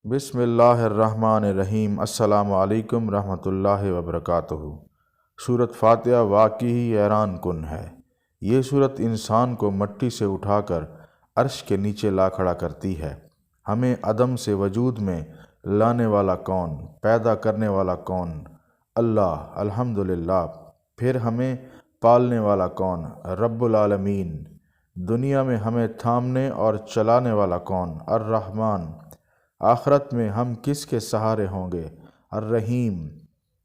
بسم اللہ الرحمن الرحیم۔ السلام علیکم رحمۃ اللہ وبرکاتہ۔ سورۃ فاتحہ واقعی حیران کن ہے۔ یہ سورت انسان کو مٹی سے اٹھا کر عرش کے نیچے لا کھڑا کرتی ہے۔ ہمیں عدم سے وجود میں لانے والا کون، پیدا کرنے والا کون؟ اللہ الحمدللہ۔ پھر ہمیں پالنے والا کون؟ رب العالمین۔ دنیا میں ہمیں تھامنے اور چلانے والا کون؟ الرحمن۔ آخرت میں ہم کس کے سہارے ہوں گے؟ الرحیم۔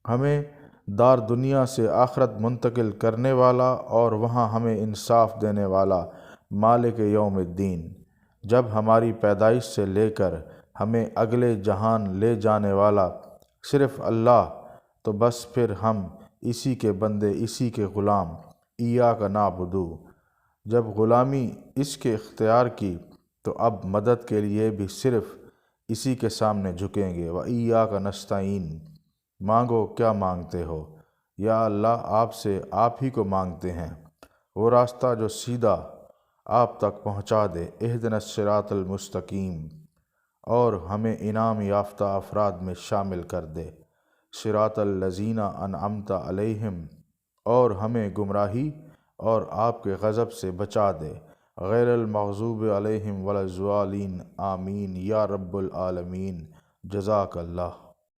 ہمیں دار دنیا سے آخرت منتقل کرنے والا اور وہاں ہمیں انصاف دینے والا مالک یوم الدین۔ جب ہماری پیدائش سے لے کر ہمیں اگلے جہان لے جانے والا صرف اللہ، تو بس پھر ہم اسی کے بندے، اسی کے غلام۔ ایاک نعبد۔ جب غلامی اس کے اختیار کی تو اب مدد کے لیے بھی صرف اسی کے سامنے جھکیں گے۔ وَإِيَّاكَ نَسْتَعِينُ۔ مانگو کیا مانگتے ہو؟ یا اللہ آپ سے آپ ہی کو مانگتے ہیں، وہ راستہ جو سیدھا آپ تک پہنچا دے۔ اهْدِنَا الصِّرَاطَ الْمُسْتَقِيمَ۔ اور ہمیں انعام یافتہ افراد میں شامل کر دے۔ صراط الذین انعمت علیہم۔ اور ہمیں گمراہی اور آپ کے غضب سے بچا دے۔ غیر المغضوب علیہم ولا الضالین۔ آمین یا رب العالمین۔ جزاک اللہ۔